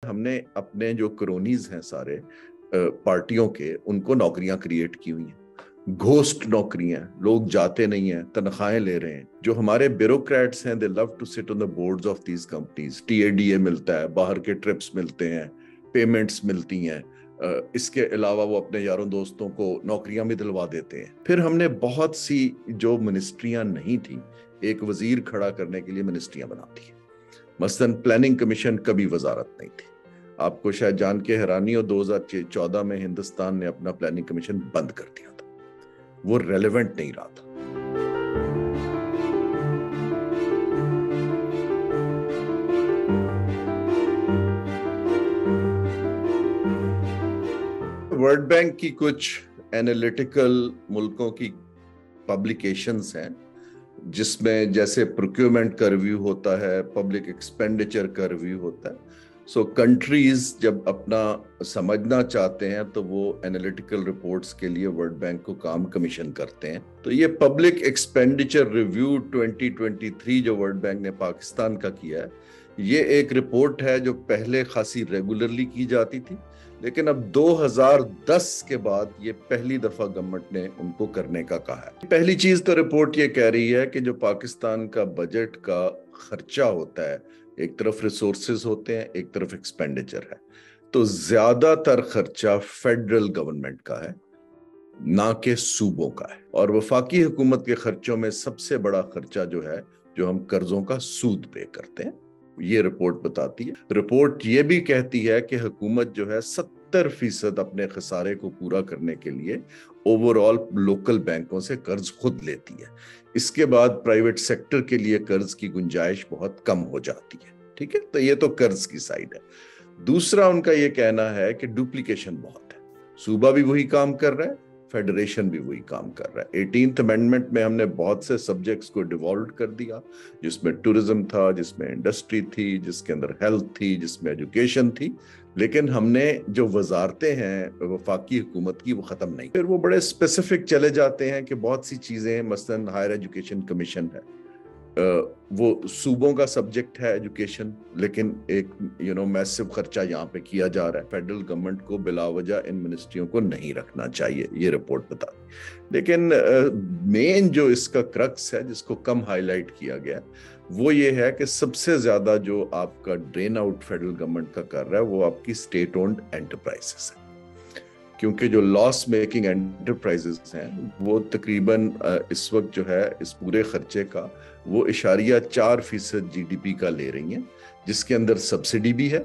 हमने अपने जो क्रोनीज हैं सारे पार्टियों के, उनको नौकरियां क्रिएट की हुई हैं, घोस्ट नौकरियां, लोग जाते नहीं हैं, तनख्वाहें ले रहे हैं। जो हमारे ब्यूरोक्रेट्स हैं, they love to sit on the boards of these companies. TADA मिलता है, बाहर के ट्रिप्स मिलते हैं, पेमेंट्स मिलती हैं, इसके अलावा वो अपने यारों दोस्तों को नौकरियां भी दिलवा देते हैं। फिर हमने बहुत सी जो मिनिस्ट्रियां नहीं थी, एक वजीर खड़ा करने के लिए मिनिस्ट्रियां बना दी। मसलन प्लानिंग कमीशन कभी वजारत नहीं थी। आपको शायद जान के हैरानी हो, 2014 में हिंदुस्तान ने अपना प्लानिंग कमीशन बंद कर दिया था, वो रेलेवेंट नहीं रहा था। वर्ल्ड बैंक की कुछ एनालिटिकल मुल्कों की पब्लिकेशंस हैं, जिसमें जैसे प्रोक्योरमेंट का रिव्यू होता है, पब्लिक एक्सपेंडिचर का रिव्यू होता है। सो कंट्रीज जब अपना समझना चाहते हैं तो वो एनालिटिकल रिपोर्ट्स के लिए वर्ल्ड बैंक को काम कमीशन करते हैं। तो ये पब्लिक एक्सपेंडिचर रिव्यू 2023 जो वर्ल्ड बैंक ने पाकिस्तान का किया है, ये एक रिपोर्ट है जो पहले खासी रेगुलरली की जाती थी, लेकिन अब 2010 के बाद ये पहली दफा गवर्नमेंट ने उनको करने का कहा है। पहली चीज तो रिपोर्ट ये कह रही है कि जो पाकिस्तान का बजट का खर्चा होता है, एक तरफ रिसोर्सेज होते हैं, एक तरफ एक्सपेंडिचर है, तो ज्यादातर खर्चा फेडरल गवर्नमेंट का है, ना कि सूबों का है। और वफाकी हुकूमत के खर्चों में सबसे बड़ा खर्चा जो है, जो हम कर्जों का सूद पे करते हैं, ये रिपोर्ट बताती है। रिपोर्ट ये भी कहती है कि हुकूमत जो है 70% अपने खसारे को पूरा करने के लिए ओवरऑल लोकल बैंकों से कर्ज खुद लेती है। इसके बाद प्राइवेट सेक्टर के लिए कर्ज की गुंजाइश बहुत कम हो जाती है। ठीक है, तो ये तो कर्ज की साइड है। दूसरा उनका ये कहना है कि डुप्लीकेशन बहुत है, सूबा भी वही काम कर रहा है, फेडरेशन भी वही काम कर रहा है। 18th अमेंडमेंट में हमने बहुत से सब्जेक्ट्स को डिवॉल्व कर दिया, जिसमें टूरिज्म था, जिसमें इंडस्ट्री थी, जिसके अंदर हेल्थ थी, जिसमें एजुकेशन थी, लेकिन हमने जो वजारतें हैं वफाकी हुकूमत की वो ख़त्म नहीं। फिर वो बड़े स्पेसिफिक चले जाते हैं कि बहुत सी चीज़ें, मसलन हायर एजुकेशन कमीशन है, वो सूबों का सब्जेक्ट है एजुकेशन, लेकिन एक मैसिव खर्चा यहाँ पे किया जा रहा है। फेडरल गवर्नमेंट को बिलावजह इन मिनिस्ट्रियों को नहीं रखना चाहिए, ये रिपोर्ट बताती। लेकिन मेन जो इसका क्रक्स है, जिसको कम हाईलाइट किया गया, वो ये है कि सबसे ज्यादा जो आपका ड्रेन आउट फेडरल गवर्नमेंट का कर रहा है वो आपकी स्टेट ओन्ड एंटरप्राइजेस है, क्योंकि जो लॉस मेकिंग एंटरप्राइजेस हैं वो तकरीबन इस वक्त जो है इस पूरे खर्चे का वो 4% जीडीपी का ले रही हैं, जिसके अंदर सब्सिडी भी है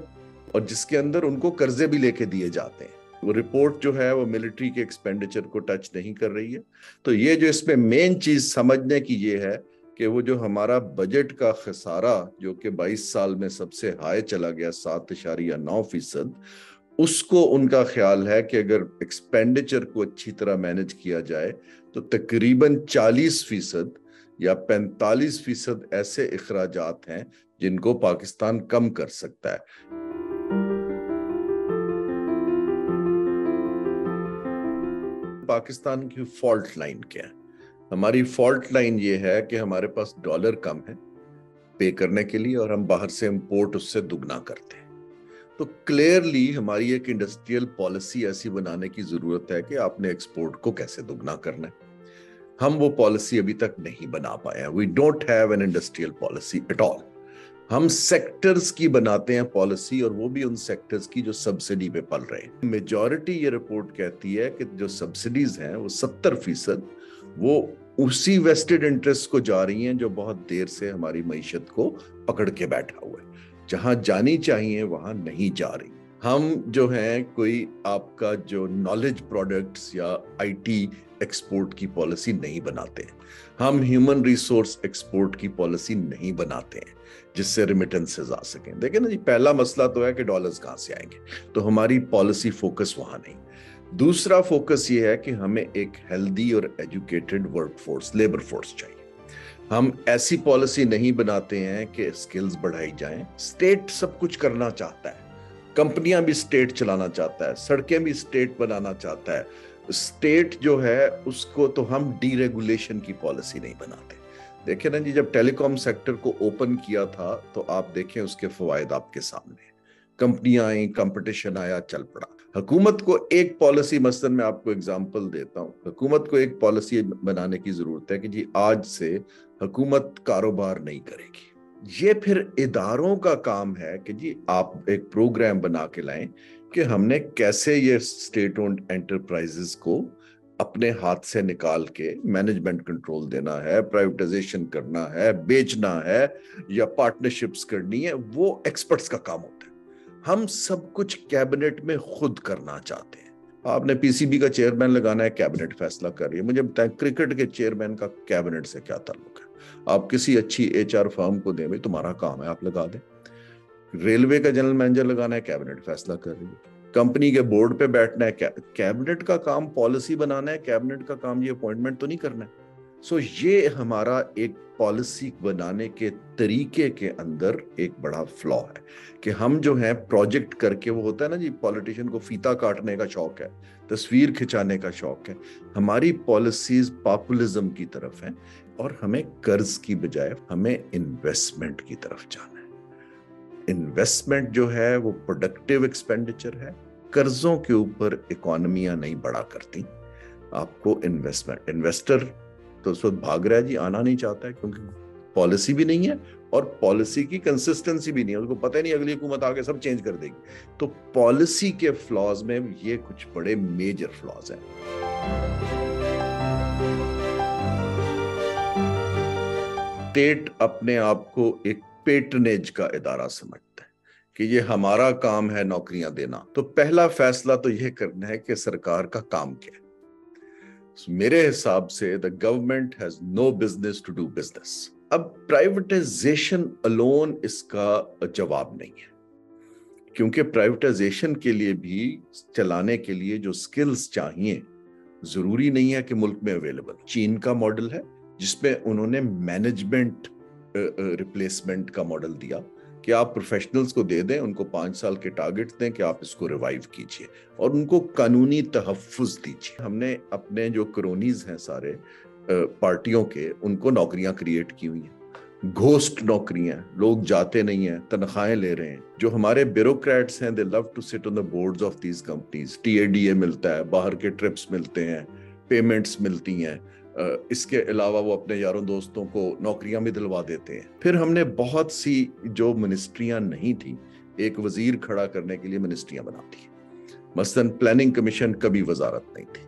और जिसके अंदर उनको कर्जे भी लेके दिए जाते हैं। वो रिपोर्ट जो है वो मिलिट्री के एक्सपेंडिचर को टच नहीं कर रही है। तो ये जो इसमें मेन चीज समझने की ये है कि वो जो हमारा बजट का खसारा जो कि 22 साल में सबसे हाई चला गया 7.9%, उसको उनका ख्याल है कि अगर एक्सपेंडिचर को अच्छी तरह मैनेज किया जाए तो तकरीबन 40% या 45% ऐसे इखराजात हैं जिनको पाकिस्तान कम कर सकता है। पाकिस्तान की फॉल्ट लाइन क्या है? हमारी फॉल्ट लाइन ये है कि हमारे पास डॉलर कम है पे करने के लिए और हम बाहर से इंपोर्ट उससे दुगना करते हैं। तो क्लियरली हमारी एक इंडस्ट्रियल पॉलिसी ऐसी बनाने की जरूरत है कि आपने एक्सपोर्ट को कैसे दुगना करना है। हम वो पॉलिसी अभी तक नहीं बना पाए हैं। We don't have an industrial policy at all. हम सेक्टर्स की बनाते हैं पॉलिसी, और वो भी उन सेक्टर्स की जो सब्सिडी पे पल रहे हैं। मेजॉरिटी ये रिपोर्ट कहती है कि जो सब्सिडीज हैं वो 70% वो उसी वेस्टेड इंटरेस्ट को जा रही हैं जो बहुत देर से हमारी मईशत को पकड़ के बैठा हुआ है। जहां जानी चाहिए वहां नहीं जा रही। हम जो हैं कोई आपका जो नॉलेज प्रोडक्ट्स या आईटी एक्सपोर्ट की पॉलिसी नहीं बनाते हैं। हम ह्यूमन रिसोर्स एक्सपोर्ट की पॉलिसी नहीं बनाते हैं जिससे रिमिटेंसेस आ सकें। देखिए ना जी, पहला मसला तो है कि डॉलर्स कहां से आएंगे, तो हमारी पॉलिसी फोकस वहां नहीं। दूसरा फोकस ये है कि हमें एक हेल्दी और एजुकेटेड वर्कफोर्स, लेबर फोर्स चाहिए। हम ऐसी पॉलिसी नहीं बनाते हैं कि स्किल्स बढ़ाई जाएं। स्टेट सब कुछ करना चाहता है, कंपनियां भी स्टेट चलाना चाहता है, सड़कें भी स्टेट बनाना चाहता है। स्टेट जो है उसको तो हम डीरेगुलेशन की पॉलिसी नहीं बनाते। देखें ना जी, जब टेलीकॉम सेक्टर को ओपन किया था तो आप देखें उसके फवायद आपके सामने। कंपनियां आई, कंपटीशन आया, चल पड़ा। हुकूमत को एक पॉलिसी, मसलन मैं आपको एग्जांपल देता हूं, हुकूमत को एक पॉलिसी बनाने की जरूरत है कि जी आज से हुकूमत कारोबार नहीं करेगी। ये फिर इदारों का काम है कि जी आप एक प्रोग्राम बना के लाएं कि हमने कैसे ये स्टेट ओन्ड एंटरप्राइजेस को अपने हाथ से निकाल के मैनेजमेंट कंट्रोल देना है, प्राइवेटाइजेशन करना है, बेचना है या पार्टनरशिप्स करनी है, वो एक्सपर्ट्स का काम होता है। हम सब कुछ कैबिनेट में खुद करना चाहते हैं। आपने पीसीबी का चेयरमैन लगाना है, कैबिनेट फैसला कर रही है। मुझे बताएं क्रिकेट के चेयरमैन का कैबिनेट से क्या ताल्लुक है? आप किसी अच्छी एचआर फर्म को दें, भाई तुम्हारा काम है, आप लगा दें। रेलवे का जनरल मैनेजर लगाना है, कैबिनेट फैसला कर रही है। कंपनी के बोर्ड पे बैठना है, कैबिनेट का काम पॉलिसी बनाना है, कैबिनेट का काम ये अपॉइंटमेंट तो नहीं करना है। सो ये हमारा एक पॉलिसी बनाने के तरीके के अंदर एक बड़ा फ्लॉ है कि हम जो है प्रोजेक्ट करके, वो होता है ना जी, पॉलिटिशियन को फीता काटने का शौक है, तस्वीर खिंचाने का शौक है। हमारी पॉलिसीज पॉपुलिज्म की तरफ है और हमें कर्ज की बजाय हमें इन्वेस्टमेंट की तरफ जाना है। इन्वेस्टमेंट जो है वो प्रोडक्टिव एक्सपेंडिचर है। कर्जों के ऊपर इकोनॉमियां नहीं बढ़ा करती। आपको इन्वेस्टर तो उस वक्त भाग रहा है जी, आना नहीं चाहता है क्योंकि पॉलिसी भी नहीं है और पॉलिसी की कंसिस्टेंसी भी नहीं है। उसको पता ही नहीं अगली हुकूमत आके सब चेंज कर देगी। तो पॉलिसी के फ्लॉज में ये कुछ बड़े मेजर फ्लॉज हैं। स्टेट अपने आप को एक पेट्रनेज का इदारा समझता है कि ये हमारा काम है नौकरियां देना। तो पहला फैसला तो यह करना है कि सरकार का काम क्या है। मेरे हिसाब से the government has no business to do business. अब प्राइवेटाइजेशन अलोन इसका जवाब नहीं है, क्योंकि प्राइवेटाइजेशन के लिए भी चलाने के लिए जो स्किल्स चाहिए जरूरी नहीं है कि मुल्क में अवेलेबल। चीन का मॉडल है जिसमें उन्होंने मैनेजमेंट रिप्लेसमेंट का मॉडल दिया कि आप प्रोफेशनल्स को दे दें, उनको 5 साल के टारगेट दें कि आप इसको रिवाइव कीजिए और उनको कानूनी तहफ्फुज दीजिए। हमने अपने जो क्रोनीज हैं सारे पार्टियों के, उनको नौकरियां क्रिएट की हुई हैं, घोस्ट नौकरियां, लोग जाते नहीं हैं, तनख्वाहें ले रहे हैं। जो हमारे ब्यूरोक्रेट्स हैं, they love to sit on the boards of these companies. TADA मिलता है, बाहर के ट्रिप्स मिलते हैं, पेमेंट्स मिलती हैं, इसके अलावा वो अपने यारों दोस्तों को नौकरियां भी दिलवा देते हैं। फिर हमने बहुत सी जो मिनिस्ट्रियां नहीं थी, एक वजीर खड़ा करने के लिए मिनिस्ट्रियां बना दी। मसलन प्लानिंग कमीशन कभी वजारत नहीं थी।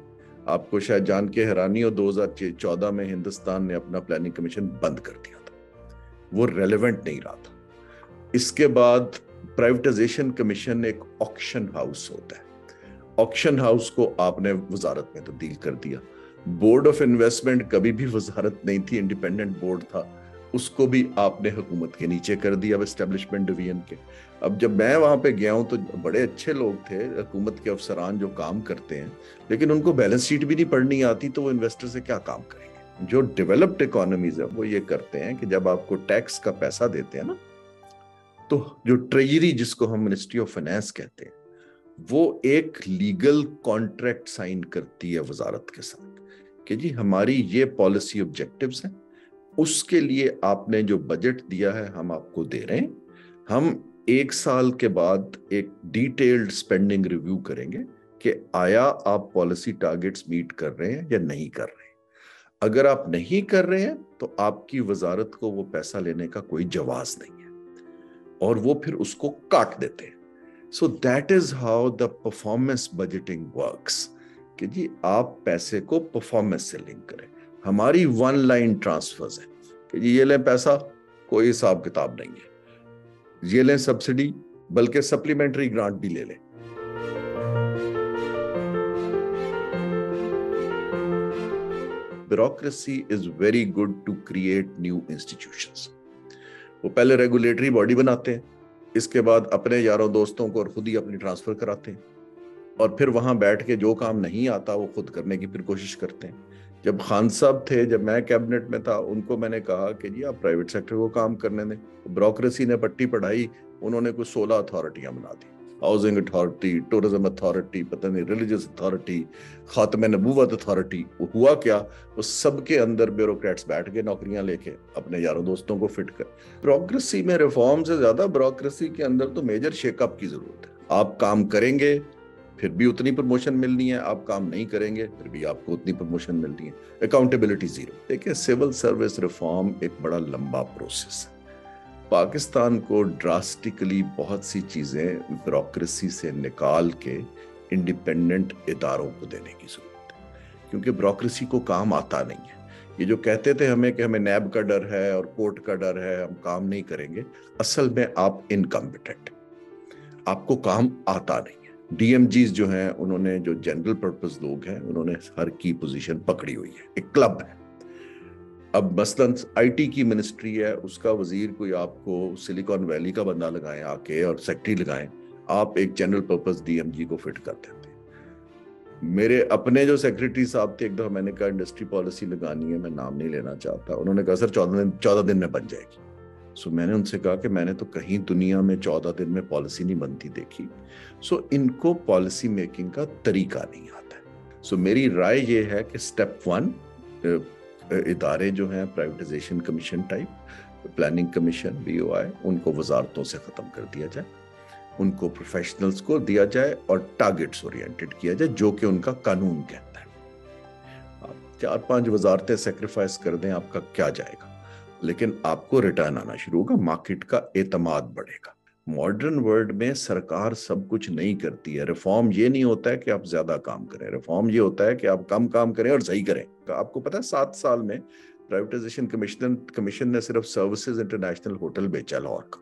आपको शायद जान के हैरानी हो, 2014 में हिंदुस्तान ने अपना प्लानिंग कमीशन बंद कर दिया था, वो रेलेवेंट नहीं रहा था। इसके बाद प्राइवेटाइजेशन कमीशन एक ऑक्शन हाउस होता है, ऑक्शन हाउस को आपने वजारत में तब्दील कर दिया। बोर्ड ऑफ इन्वेस्टमेंट कभी भी वजारत नहीं थी, इंडिपेंडेंट बोर्ड था, उसको भी आपने हुकूमत के नीचे कर दिया, एस्टेब्लिशमेंट डिवीजन के। अब जब मैं वहां पे गया हूं तो बड़े अच्छे लोग थे, हुकूमत के अफसरान जो काम करते हैं, लेकिन उनको बैलेंस शीट भी नहीं पढ़नी आती, तो वो इन्वेस्टर से क्या काम करेंगे। जो डेवलप्ड इकोनॉमीज है वो ये करते हैं कि जब आपको टैक्स का पैसा देते हैं ना, तो जो ट्रेजरी, जिसको हम मिनिस्ट्री ऑफ फाइनेंस कहते हैं, वो एक लीगल कॉन्ट्रैक्ट साइन करती है वजारत के साथ कि जी हमारी ये पॉलिसी ऑब्जेक्टिव्स हैं, उसके लिए आपने जो बजट दिया है हम आपको दे रहे हैं। हम 1 साल के बाद एक डिटेल्ड स्पेंडिंग रिव्यू करेंगे कि आया आप पॉलिसी टारगेट्स मीट कर रहे हैं या नहीं कर रहे हैं। अगर आप नहीं कर रहे हैं तो आपकी वजारत को वो पैसा लेने का कोई जवाज नहीं है और वो फिर उसको काट देते हैं। So that is how the performance budgeting works कि जी आप पैसे को परफॉर्मेंस से लिंक करें। हमारी 1 लाइन ट्रांसफर्स है कि जी ये लें पैसा, कोई हिसाब किताब नहीं है, ये लें सब्सिडी, बल्कि सप्लीमेंट्री ग्रांट भी ले लें। Bureaucracy is very good to create new institutions. वो पहले रेगुलेटरी बॉडी बनाते हैं, इसके बाद अपने यारों दोस्तों को और खुद ही अपनी ट्रांसफर कराते हैं और फिर वहां बैठ के जो काम नहीं आता वो खुद करने की फिर कोशिश करते हैं। जब खान साहब थे, जब मैं कैबिनेट में था, उनको मैंने कहा कि जी आप प्राइवेट सेक्टर को काम करने दें। ब्यूरोक्रेसी ने पट्टी पढ़ाई, उन्होंने कुछ 16 अथॉरिटियां बना दी। हाउसिंग अथॉरिटी, टूरिज्म अथॉरिटी, पता नहीं रिलीजियस अथॉरिटी, खात्मे नबूवत अथॉरिटी, हुआ क्या, वो सबके अंदर ब्यूरोक्रेट्स बैठ गए नौकरियां लेके अपने यारों दोस्तों को फिट कर। ब्यूरोक्रेसी में रिफॉर्म से ज्यादा ब्यूरोक्रेसी के अंदर तो मेजर शेकअप की जरूरत है। आप काम करेंगे फिर भी उतनी प्रमोशन मिलनी है, आप काम नहीं करेंगे फिर भी आपको उतनी प्रमोशन मिलनी है। Accountability zero. देखिए, सिविल सर्विस रिफॉर्म एक बड़ा लंबा प्रोसेस है। पाकिस्तान को ड्रास्टिकली बहुत सी चीजें ब्यूरोक्रेसी से निकाल के इंडिपेंडेंट इदारों को देने की जरूरत है, क्योंकि ब्यूरोक्रेसी को काम आता नहीं है। ये जो कहते थे हमें कि हमें नैब का डर है और कोर्ट का डर है, हम काम नहीं करेंगे, असल में आप इनकम्पिटेंट, आपको काम आता नहीं है। डीएमजीज जो हैं, उन्होंने, जो जनरल पर्पस लोग हैं, उन्होंने हर की पोजीशन पकड़ी हुई है, एक क्लब है। अब मसलन आईटी की मिनिस्ट्री है, उसका वजीर कोई आपको सिलिकॉन वैली का बंदा लगाएं आके और सेक्रेटरी लगाएं, आप एक जनरल पर्पस डीएमजी को फिट कर देते हैं। मेरे अपने जो सेक्रेटरी साहब थे, एक दफा मैंने कहा इंडस्ट्री पॉलिसी लगानी है, मैं नाम नहीं लेना चाहता, उन्होंने कहा सर 14 दिन में बन जाएगी। सो मैंने उनसे कहा कि मैंने तो कहीं दुनिया में 14 दिन में पॉलिसी नहीं बनती देखी। सो इनको पॉलिसी मेकिंग का तरीका नहीं आता है। सो मेरी राय ये है कि स्टेप 1, इदारे जो हैं privatisation commission type, planning commission, BOI, उनको वजारतों से खत्म कर दिया जाए, उनको प्रोफेशनल्स को दिया जाए और टारगेट्स ओरिएंटेड किया जाए, जो कि उनका कानून कहता है। आप 4-5 वजारतें सेक्रीफाइस कर दें, आपका क्या जाएगा, लेकिन आपको रिटर्न आना शुरू होगा, मार्केट का एतमाद बढ़ेगा। मॉडर्न वर्ल्ड में सरकार सब कुछ नहीं करती है। रिफॉर्म ये नहीं होता है कि आप ज्यादा काम करें, रिफॉर्म ये होता है कि आप कम काम करें और सही करें। आपको पता है 7 साल में प्राइवेटाइजेशन कमीशन ने सिर्फ सर्विसेज इंटरनेशनल होटल बेचा लाहौर का।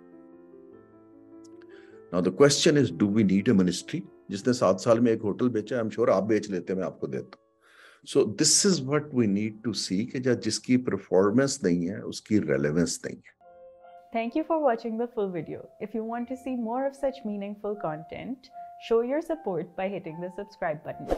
Now the question is, do we need a ministry जिसने 7 साल में एक होटल बेचा? आई एम श्योर आप बेच लेते, मैं आपको देता हूं। So this is what we need to see कि जिसकी परफॉर्मेंस नहीं है उसकी रेलेवेंस नहीं है। Thank you for watching the full video. If you want to see more of such meaningful content, show your support by hitting the subscribe button.